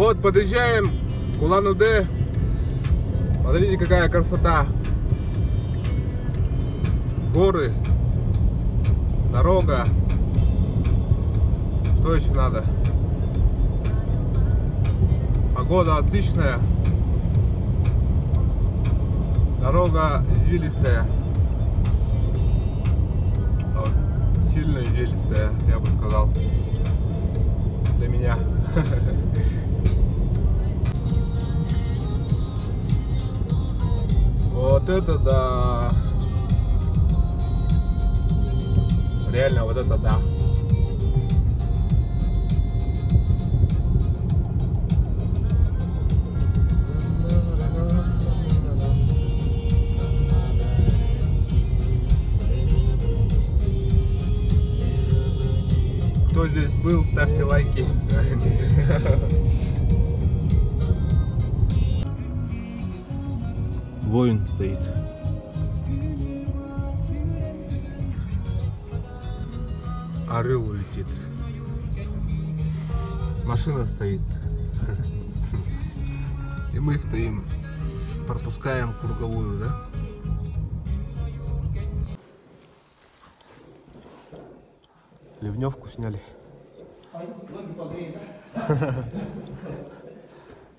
Вот, подъезжаем к Улан-Удэ. Смотрите, какая красота. Горы, дорога. Что еще надо? Погода отличная. Дорога извилистая. Сильно извилистая, я бы сказал. Для меня. Вот это да. Реально, вот это да. Кто здесь был, ставьте лайки. Воин стоит. Орел летит. Машина стоит. И мы стоим, пропускаем круговую, да? Ливневку сняли.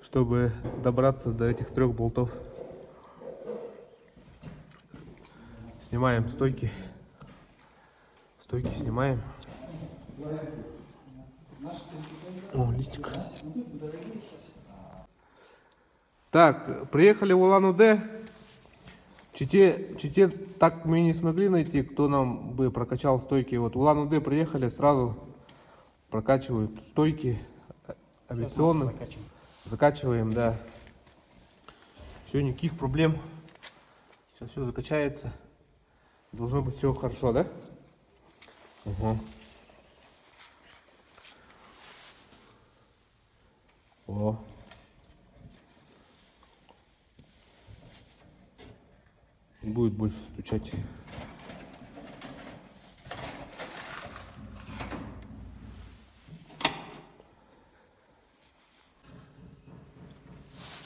Чтобы добраться до этих 3 болтов. Снимаем стойки. Стойки снимаем. О, листик. Так, приехали в Улан-Удэ. Чите так мы не смогли найти, кто нам бы прокачал стойки. Вот в Улан-Удэ приехали, сразу прокачивают стойки авиационные. Закачиваем, да. Все, никаких проблем. Сейчас все закачается. Должно быть все хорошо, да? Угу. О. Будет больше стучать.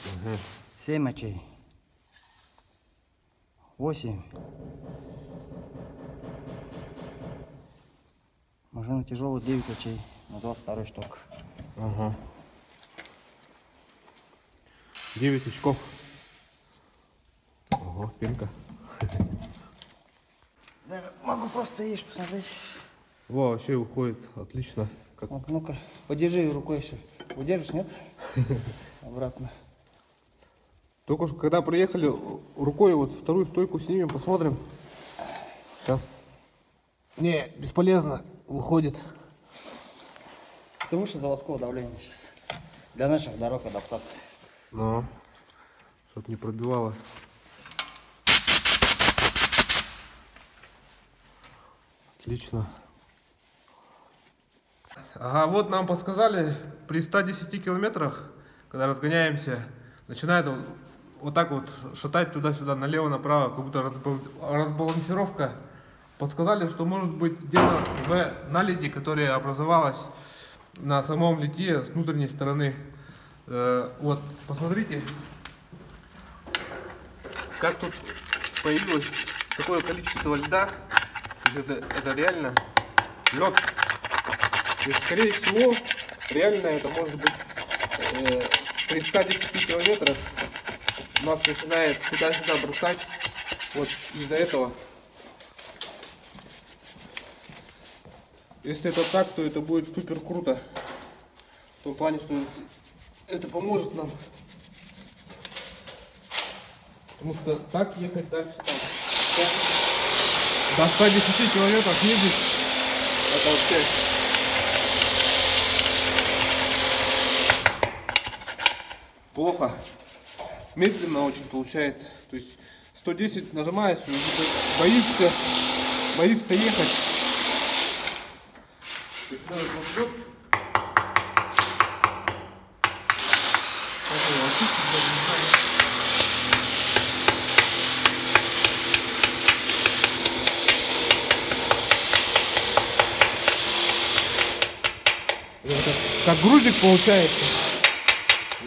Угу. 7 очей. 8. Машина тяжелая, 9 очей. На 22 штук. Ага. 9 очков. Ого, пенка. Даже могу просто ешь посмотреть. Во, вообще уходит отлично. Как... Вот, ну-ка, подержи рукой еще. Удержишь, нет? Обратно. Только что, когда приехали, рукой вот вторую стойку снимем, посмотрим. Сейчас. Не, бесполезно. Выходит. Это выше заводского давления сейчас. Для наших дорог адаптации. Ну, чтоб не пробивало. Отлично. Ага, вот нам подсказали, при 110 километрах, когда разгоняемся, начинает вот так вот шатать туда-сюда, налево-направо, как будто разбалансировка. Подсказали, что может быть дело в наледи, которая образовалась на самом литье с внутренней стороны. Вот, посмотрите, как тут появилось такое количество льда. Это реально лед. И скорее всего, реально это может быть при 110 километрах нас начинает туда-сюда бросать. Вот из-за этого. Если это так, то это будет супер круто. В том плане, что это поможет нам. Потому что так ехать дальше там. До 110 километров ездить, это вообще плохо. Медленно очень получается. То есть 110 нажимаешь, боишься ехать. Как грузик получается.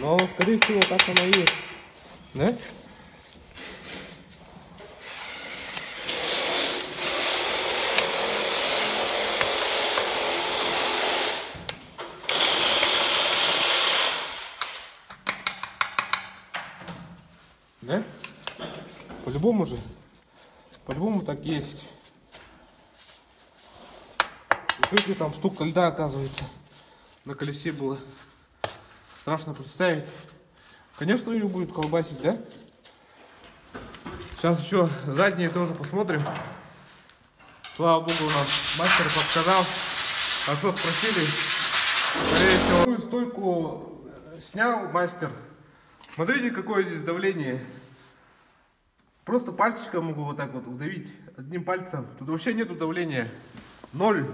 Но, скорее всего, так оно и есть. Да? Да? По-любому же. По-любому так есть. Чуть ли там стук льда, оказывается, на колесе было. Страшно представить. Конечно, ее будет колбасить, да? Сейчас еще задние тоже посмотрим. Слава богу, у нас мастер подсказал. Хорошо спросили. Скорее всего, такую стойку снял мастер. Смотрите, какое здесь давление. Просто пальчиком могу вот так вот вдавить одним пальцем. Тут вообще нету давления. 0.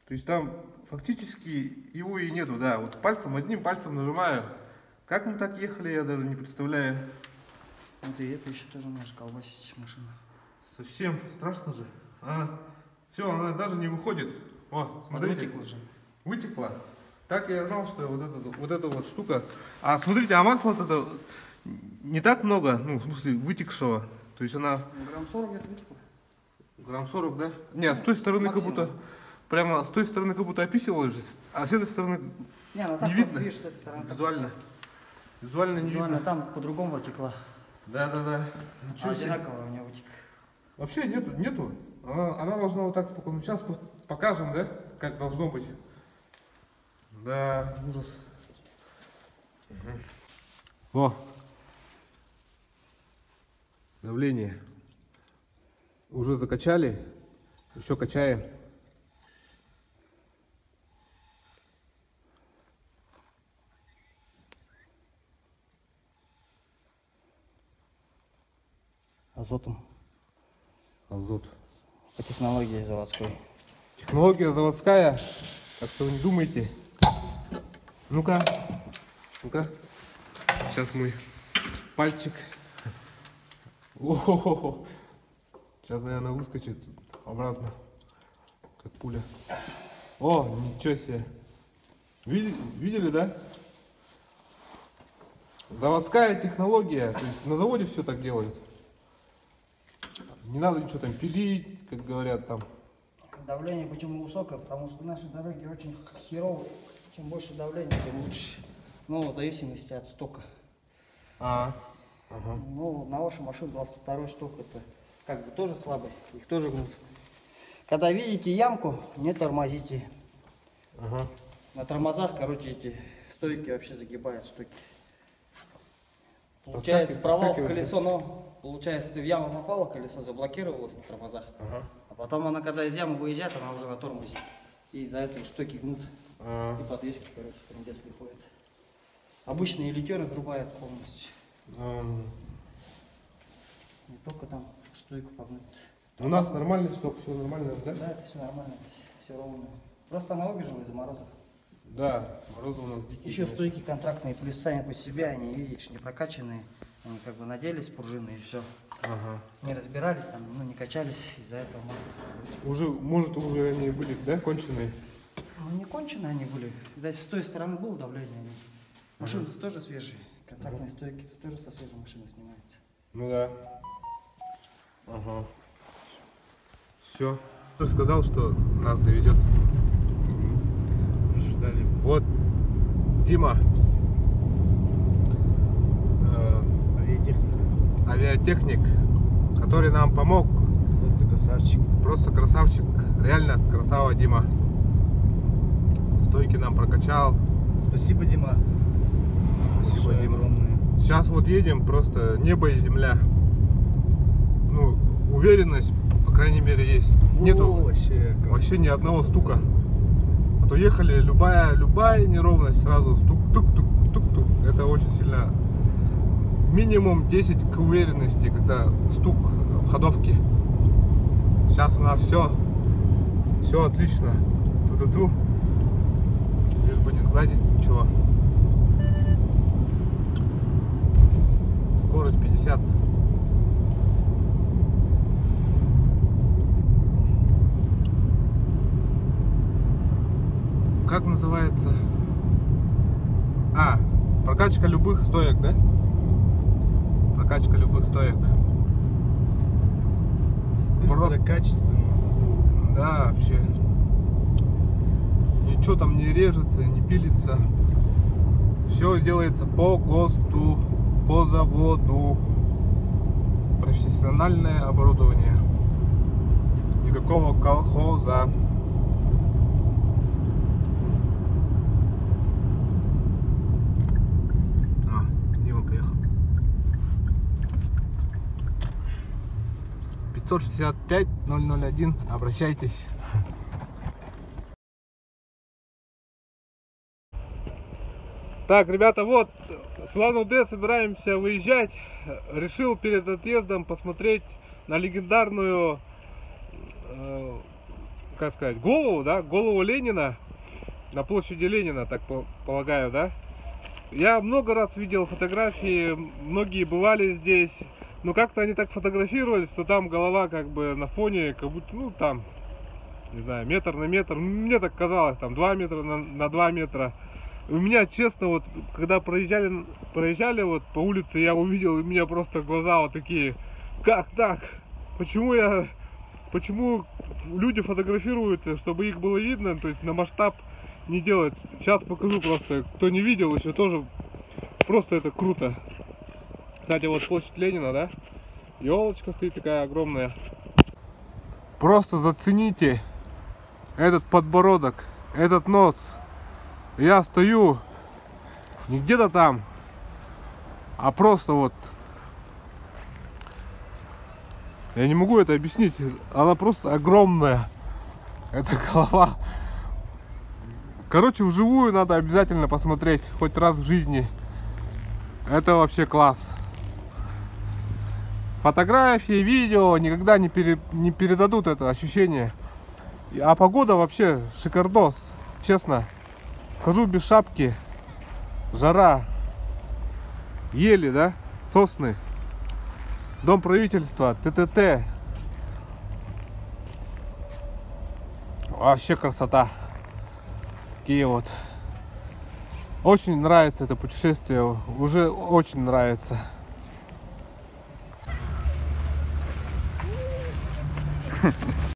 То есть там фактически его и нету, да. Вот пальцем, одним пальцем нажимаю. Как мы так ехали, я даже не представляю. Вот и это еще тоже можешь колбасить машина. Совсем страшно же. Все, она даже не выходит. О, смотрите. Вытекла же. Вытекла. Так я знал, что вот эта вот штука. А смотрите, а масла это не так много, ну, в смысле, вытекшего. То есть она... Грамм 40 где-то вытекла. Грамм 40, да? Не, с той стороны Максимум. как будто... Прямо с той стороны как будто описывалось же. А с этой стороны Не, ну не так видно. видишь, с этой стороны. Визуально. Визуально не Визуально видно. там по-другому вытекла. Да. Ничего себе. Одинаково у меня вытек. Вообще нету. Она должна вот так спокойно. Сейчас покажем, да, как должно быть. Да, ужас. О. Давление. Уже закачали. Еще качаем. Азотом. Азот. По технологии заводской. Технология заводская, так что вы не думайте. Ну-ка. Сейчас мой пальчик. О-хо-хо-хо. Сейчас, наверное, выскочит обратно, как пуля. О, ничего себе. Видели, да? Заводская технология. То есть на заводе все так делают. Не надо ничего там пилить, как говорят там. Давление почему высокое? Потому что наши дороги очень херовые. Чем больше давления, тем лучше. Ну, в зависимости от стока. Ага. Ну, на вашей машине 22-й сток, это как бы тоже слабый. Их тоже гнут. Когда видите ямку, не тормозите. Ага. На тормозах, короче, эти стойки вообще загибают штуки. Получается, провал в колесо, но получается, ты в яму попала, колесо заблокировалось на тормозах. Ага. А потом она, когда из ямы выезжает, она уже на тормозе. И из-за этого штоки гнут. И подвески, короче, трындец приходит. Обычные литер разрубают полностью. Не только там стойку погнуть. У нас нормальный сток, все нормально, да? Да, это все нормально, все ровно. Просто она убежала из-за морозов. Да, морозы у нас дикие. Еще конечно. стойки контрактные, плюс сами по себе, они, видишь, не прокачанные. Они как бы наделись пружины и все. Ага. Не разбирались там, ну не качались, из-за этого масло. Уже, может, уже они были, да, конченые? Ну не конченые они были. Видать, с той стороны было давление. Машины-то тоже свежие. Контрактные стойки тоже со свежей машины снимаются. Ну да. Ага. Все. Кто сказал, что нас довезет? Ждали. Вот Дима. Авиатехник, который нам помог. Просто красавчик. Просто красавчик. Реально красава Дима. Стойки нам прокачал. Спасибо, Дима. Спасибо, Большое, Дима. огромное. Сейчас вот едем, просто небо и земля. Ну, уверенность, по крайней мере, есть. Нету вообще ни одного стука. А то ехали, любая неровность, сразу стук, тук-тук-тук-тук. Это очень сильно. Минимум 10 к уверенности, когда стук в ходовке. Сейчас у нас все отлично. Ту-ту-ту. Лишь бы не сгладить ничего. Скорость 50. Как называется Прокачка любых стоек, да? Прокачка любых стоек. Быстро, Просто- качественно. Да, вообще. Ничего там не режется, не пилится. Все делается по ГОСТу, по заводу. Профессиональное оборудование. Никакого колхоза. Дима поехал. 565-001. Обращайтесь. Так, ребята, вот с Улан-Удэ собираемся выезжать. Решил перед отъездом посмотреть на легендарную, как сказать, голову, да, голову Ленина на площади Ленина, так полагаю, да. Я много раз видел фотографии, многие бывали здесь, но как-то они так фотографировались, что там голова как бы на фоне, как будто, ну там, не знаю, метр на метр, мне так казалось, там 2 метра на 2 метра. У меня, честно, вот, когда проезжали вот по улице, я увидел, и у меня просто глаза вот такие, как так? Почему люди фотографируют, чтобы их было видно, то есть на масштаб не делать? Сейчас покажу просто, кто не видел еще тоже, просто это круто. Кстати, вот площадь Ленина, да? Елочка стоит такая огромная. Просто зацените этот подбородок, этот нос. Я стою не где-то там, а просто вот, я не могу это объяснить, она просто огромная, эта голова. Короче, вживую надо обязательно посмотреть, хоть раз в жизни. Это вообще класс. Фотографии, видео никогда не передадут это ощущение. А погода вообще шикардос, честно. Хожу без шапки, жара, ели, да, сосны, дом правительства, ТТТ. Вообще красота. Такие вот. Очень нравится это путешествие, уже очень нравится.